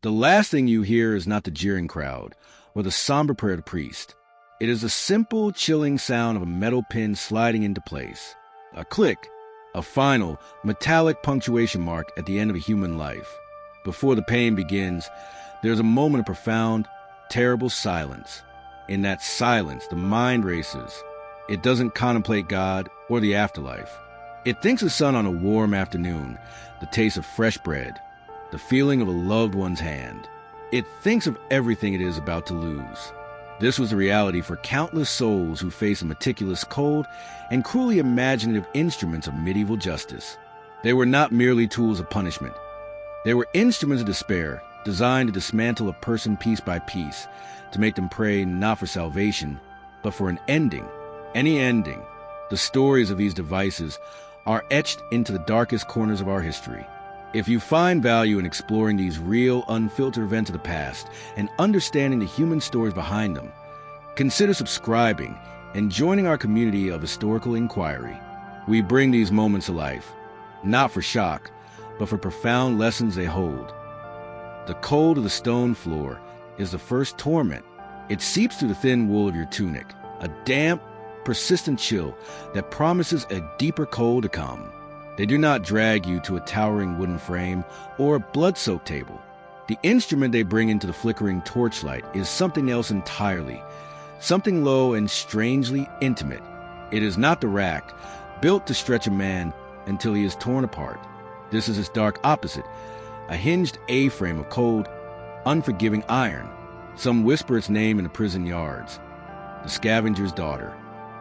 The last thing you hear is not the jeering crowd or the somber prayer of the priest. It is the simple, chilling sound of a metal pin sliding into place. A click, a final, metallic punctuation mark at the end of a human life. Before the pain begins, there's a moment of profound, terrible silence. In that silence, the mind races. It doesn't contemplate God or the afterlife. It thinks of the sun on a warm afternoon, the taste of fresh bread, the feeling of a loved one's hand. It thinks of everything it is about to lose. This was the reality for countless souls who face the meticulous, cold, and cruelly imaginative instruments of medieval justice. They were not merely tools of punishment. They were instruments of despair, designed to dismantle a person piece by piece, to make them pray not for salvation, but for an ending. Any ending. The stories of these devices are etched into the darkest corners of our history. If you find value in exploring these real, unfiltered events of the past and understanding the human stories behind them, consider subscribing and joining our community of historical inquiry. We bring these moments to life, not for shock, but for profound lessons they hold. The cold of the stone floor is the first torment. It seeps through the thin wool of your tunic, a damp, persistent chill that promises a deeper cold to come. They do not drag you to a towering wooden frame or a blood-soaked table. The instrument they bring into the flickering torchlight is something else entirely, something low and strangely intimate. It is not the rack, built to stretch a man until he is torn apart. This is its dark opposite, a hinged A-frame of cold, unforgiving iron. Some whisper its name in the prison yards. The Scavenger's daughter.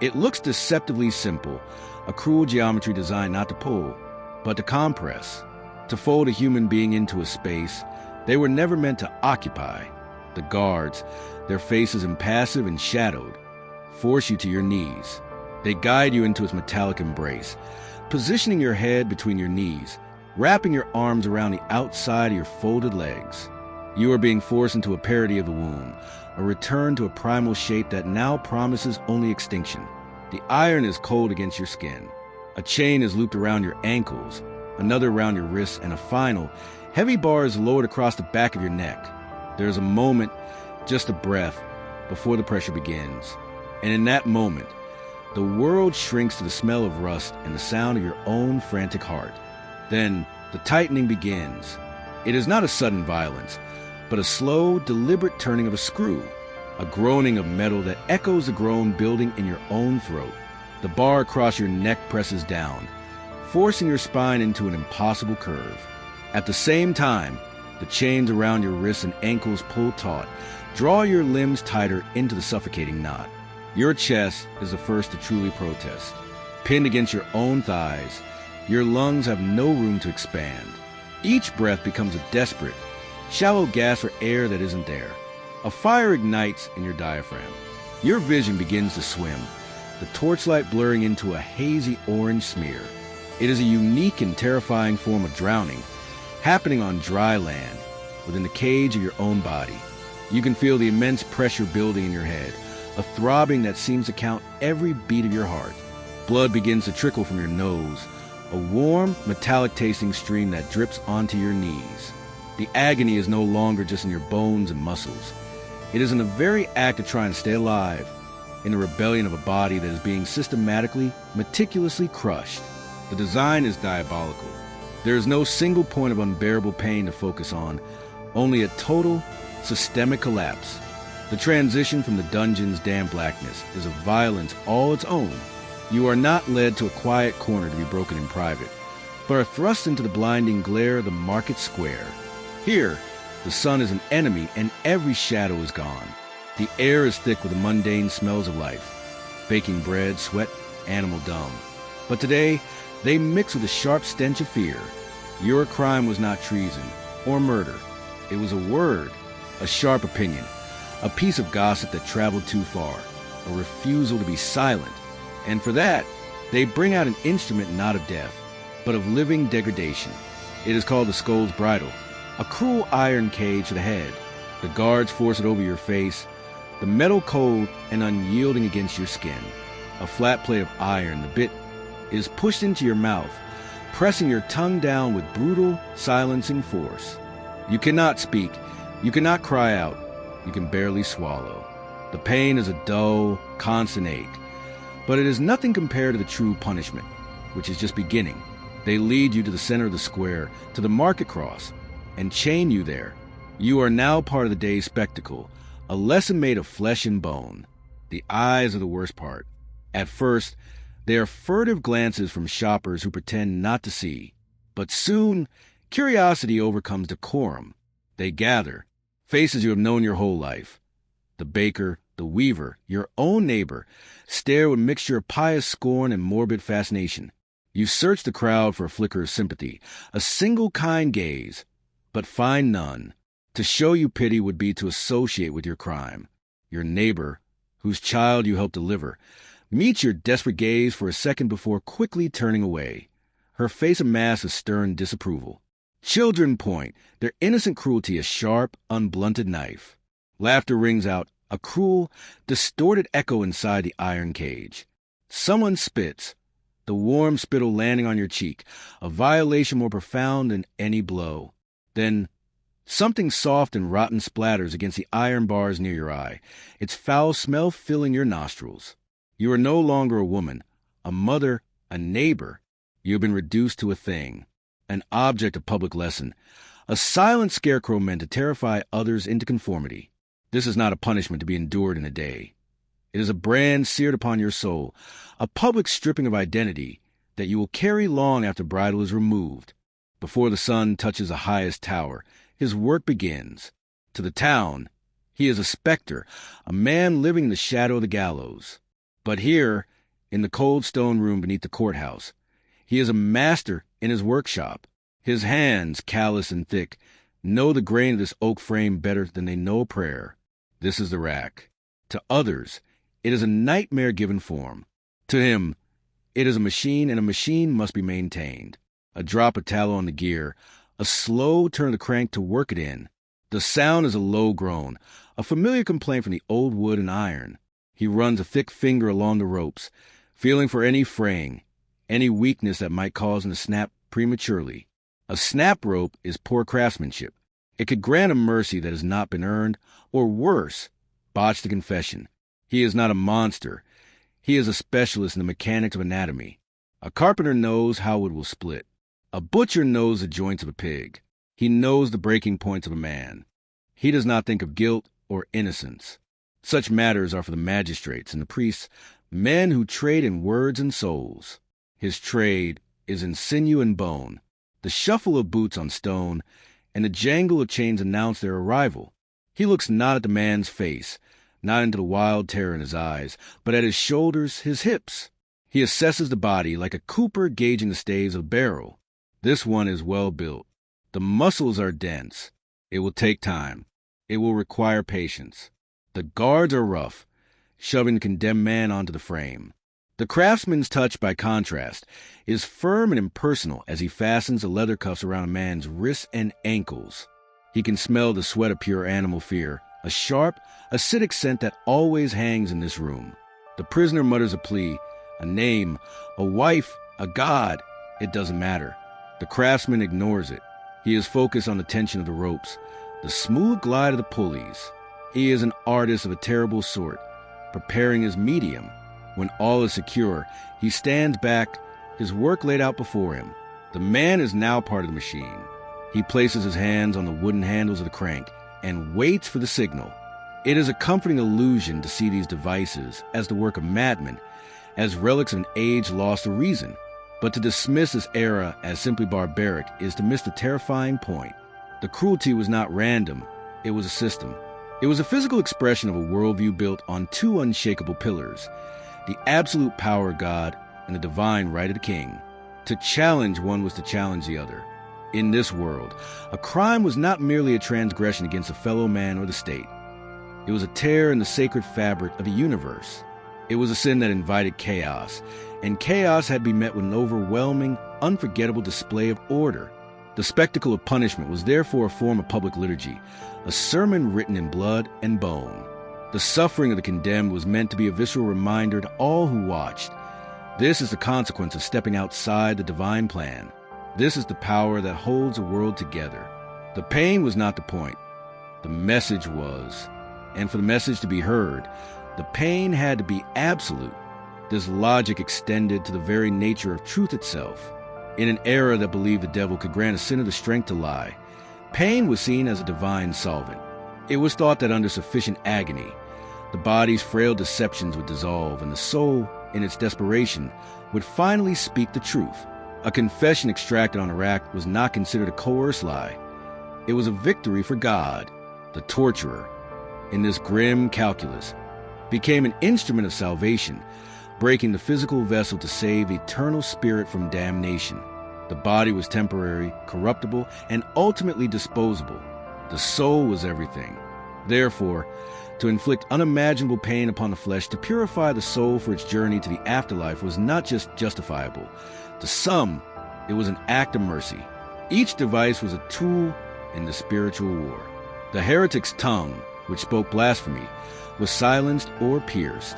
It looks deceptively simple, a cruel geometry designed not to pull, but to compress, to fold a human being into a space they were never meant to occupy. The guards, their faces impassive and shadowed, force you to your knees. They guide you into its metallic embrace, positioning your head between your knees, wrapping your arms around the outside of your folded legs. You are being forced into a parody of the womb, a return to a primal shape that now promises only extinction. The iron is cold against your skin. A chain is looped around your ankles, another around your wrists, and a final, heavy bar is lowered across the back of your neck. There is a moment, just a breath, before the pressure begins. And in that moment, the world shrinks to the smell of rust and the sound of your own frantic heart. Then the tightening begins. It is not a sudden violence, but a slow, deliberate turning of a screw, a groaning of metal that echoes the groan building in your own throat. The bar across your neck presses down, forcing your spine into an impossible curve. At the same time, the chains around your wrists and ankles pull taut, draw your limbs tighter into the suffocating knot. Your chest is the first to truly protest. Pinned against your own thighs, your lungs have no room to expand. Each breath becomes a desperate, shallow gasp for air that isn't there. A fire ignites in your diaphragm. Your vision begins to swim, the torchlight blurring into a hazy orange smear. It is a unique and terrifying form of drowning, happening on dry land, within the cage of your own body. You can feel the immense pressure building in your head, a throbbing that seems to count every beat of your heart. Blood begins to trickle from your nose, a warm, metallic-tasting stream that drips onto your knees. The agony is no longer just in your bones and muscles. It is in the very act of trying to stay alive, in the rebellion of a body that is being systematically, meticulously crushed. The design is diabolical. There is no single point of unbearable pain to focus on, only a total, systemic collapse. The transition from the dungeon's damp blackness is a violence all its own. You are not led to a quiet corner to be broken in private, but are thrust into the blinding glare of the market square. Here, the sun is an enemy and every shadow is gone. The air is thick with the mundane smells of life, baking bread, sweat, animal dung. But today, they mix with the sharp stench of fear. Your crime was not treason or murder. It was a word, a sharp opinion, a piece of gossip that traveled too far, a refusal to be silent. And for that, they bring out an instrument not of death, but of living degradation. It is called the Scold's Bridle, a cruel iron cage to the head. The guards force it over your face, the metal cold and unyielding against your skin. A flat plate of iron, the bit is pushed into your mouth, pressing your tongue down with brutal, silencing force. You cannot speak. You cannot cry out. You can barely swallow. The pain is a dull, constant ache. But it is nothing compared to the true punishment, which is just beginning. They lead you to the center of the square, to the market cross, and chain you there. You are now part of the day's spectacle, a lesson made of flesh and bone. The eyes are the worst part. At first, they are furtive glances from shoppers who pretend not to see. But soon, curiosity overcomes decorum. They gather, faces you have known your whole life. The baker, the weaver, your own neighbor, stare with a mixture of pious scorn and morbid fascination. You search the crowd for a flicker of sympathy, a single kind gaze, but find none. To show you pity would be to associate with your crime. Your neighbor, whose child you helped deliver, meets your desperate gaze for a second before quickly turning away. Her face a mask of stern disapproval. Children point, their innocent cruelty a sharp, unblunted knife. Laughter rings out, a cruel, distorted echo inside the iron cage. Someone spits, the warm spittle landing on your cheek, a violation more profound than any blow. Then, something soft and rotten splatters against the iron bars near your eye, its foul smell filling your nostrils. You are no longer a woman, a mother, a neighbor. You have been reduced to a thing, an object of public lesson, a silent scarecrow meant to terrify others into conformity. This is not a punishment to be endured in a day. It is a brand seared upon your soul, a public stripping of identity that you will carry long after Bridle is removed. Before the sun touches the highest tower, his work begins. To the town, he is a specter, a man living in the shadow of the gallows. But here, in the cold stone room beneath the courthouse, he is a master in his workshop. His hands, callous and thick, know the grain of this oak frame better than they know a prayer. This is the rack. To others, it is a nightmare given form. To him, it is a machine, and a machine must be maintained. A drop of tallow on the gear, a slow turn of the crank to work it in. The sound is a low groan, a familiar complaint from the old wood and iron. He runs a thick finger along the ropes, feeling for any fraying, any weakness that might cause him to snap prematurely. A snap rope is poor craftsmanship. It could grant a mercy that has not been earned, or worse, botch the confession. He is not a monster. He is a specialist in the mechanics of anatomy. A carpenter knows how wood will split. A butcher knows the joints of a pig. He knows the breaking points of a man. He does not think of guilt or innocence. Such matters are for the magistrates and the priests, men who trade in words and souls. His trade is in sinew and bone. The shuffle of boots on stone and the jangle of chains announce their arrival. He looks not at the man's face, not into the wild terror in his eyes, but at his shoulders, his hips. He assesses the body like a cooper gauging the staves of a barrel. This one is well built. The muscles are dense. It will take time. It will require patience. The guards are rough, shoving the condemned man onto the frame. The craftsman's touch, by contrast, is firm and impersonal as he fastens the leather cuffs around a man's wrists and ankles. He can smell the sweat of pure animal fear, a sharp, acidic scent that always hangs in this room. The prisoner mutters a plea, a name, a wife, a god. It doesn't matter. The craftsman ignores it. He is focused on the tension of the ropes, the smooth glide of the pulleys. He is an artist of a terrible sort, preparing his medium. When all is secure, he stands back, his work laid out before him. The man is now part of the machine. He places his hands on the wooden handles of the crank and waits for the signal. It is a comforting illusion to see these devices as the work of madmen, as relics of an age lost to reason. But to dismiss this era as simply barbaric is to miss the terrifying point. The cruelty was not random, it was a system. It was a physical expression of a worldview built on two unshakable pillars, the absolute power of God and the divine right of the king. To challenge one was to challenge the other. In this world, a crime was not merely a transgression against a fellow man or the state. It was a tear in the sacred fabric of the universe. It was a sin that invited chaos, and chaos had to be met with an overwhelming, unforgettable display of order. The spectacle of punishment was therefore a form of public liturgy, a sermon written in blood and bone. The suffering of the condemned was meant to be a visceral reminder to all who watched. This is the consequence of stepping outside the divine plan. This is the power that holds the world together. The pain was not the point. The message was. And for the message to be heard, the pain had to be absolute. This logic extended to the very nature of truth itself. In an era that believed the devil could grant a sinner the strength to lie, pain was seen as a divine solvent. It was thought that under sufficient agony, the body's frail deceptions would dissolve and the soul, in its desperation, would finally speak the truth. A confession extracted on a rack was not considered a coerced lie. It was a victory for God. The torturer, in this grim calculus, became an instrument of salvation, breaking the physical vessel to save the eternal spirit from damnation. The body was temporary, corruptible, and ultimately disposable. The soul was everything. Therefore, to inflict unimaginable pain upon the flesh to purify the soul for its journey to the afterlife was not just justifiable. To some, it was an act of mercy. Each device was a tool in the spiritual war. The heretic's tongue, which spoke blasphemy, was silenced or pierced.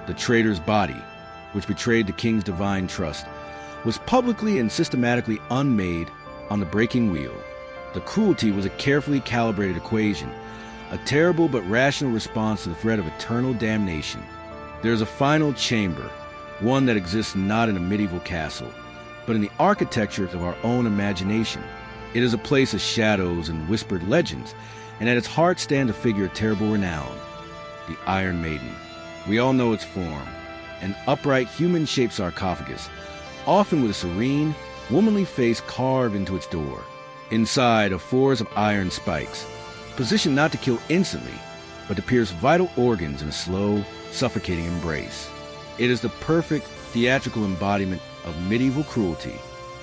The traitor's body, which betrayed the king's divine trust, was publicly and systematically unmade on the breaking wheel. The cruelty was a carefully calibrated equation, a terrible but rational response to the threat of eternal damnation. There is a final chamber, one that exists not in a medieval castle, but in the architecture of our own imagination. It is a place of shadows and whispered legends, and at its heart stands a figure of terrible renown, the Iron Maiden. We all know its form, an upright human-shaped sarcophagus, often with a serene, womanly face carved into its door. Inside are fours of iron spikes, positioned not to kill instantly, but to pierce vital organs in a slow, suffocating embrace. It is the perfect theatrical embodiment of medieval cruelty.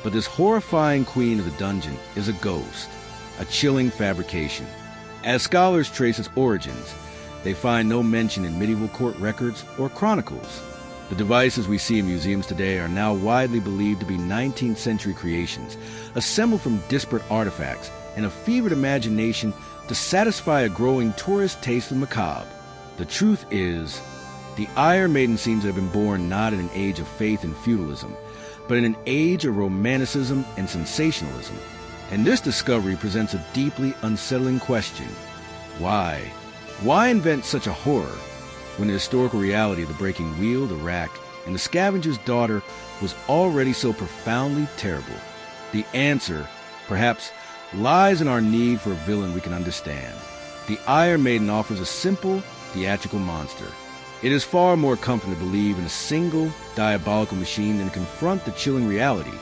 But this horrifying queen of the dungeon is a ghost, a chilling fabrication. As scholars trace its origins, they find no mention in medieval court records or chronicles. The devices we see in museums today are now widely believed to be 19th century creations, assembled from disparate artifacts and a fevered imagination to satisfy a growing tourist taste for the macabre. The truth is, the Iron Maiden seems to have been born not in an age of faith and feudalism, but in an age of romanticism and sensationalism. And this discovery presents a deeply unsettling question. Why? Why invent such a horror when the historical reality of the breaking wheel, the rack, and the scavenger's daughter was already so profoundly terrible? The answer, perhaps, lies in our need for a villain we can understand. The Iron Maiden offers a simple, theatrical monster. It is far more comforting to believe in a single, diabolical machine than to confront the chilling reality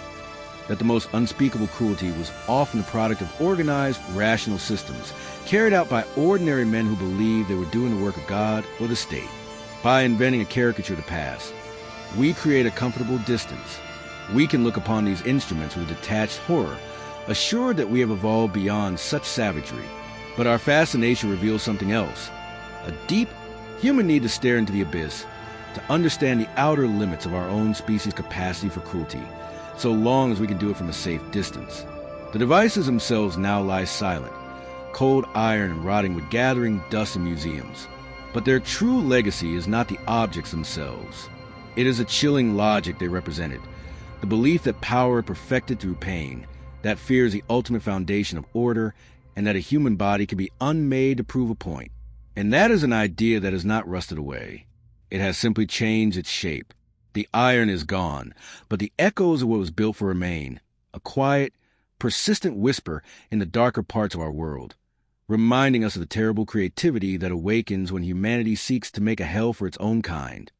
that the most unspeakable cruelty was often the product of organized, rational systems carried out by ordinary men who believed they were doing the work of God or the state. By inventing a caricature of the past, we create a comfortable distance. We can look upon these instruments with detached horror, assured that we have evolved beyond such savagery. But our fascination reveals something else, a deep human need to stare into the abyss, to understand the outer limits of our own species' capacity for cruelty, so long as we can do it from a safe distance. The devices themselves now lie silent, cold iron and rotting with gathering dust in museums. But their true legacy is not the objects themselves. It is a chilling logic they represented, the belief that power perfected through pain, that fear is the ultimate foundation of order, and that a human body can be unmade to prove a point. And that is an idea that has not rusted away. It has simply changed its shape. The iron is gone, but the echoes of what was built for remain, a quiet, persistent whisper in the darker parts of our world, reminding us of the terrible creativity that awakens when humanity seeks to make a hell for its own kind.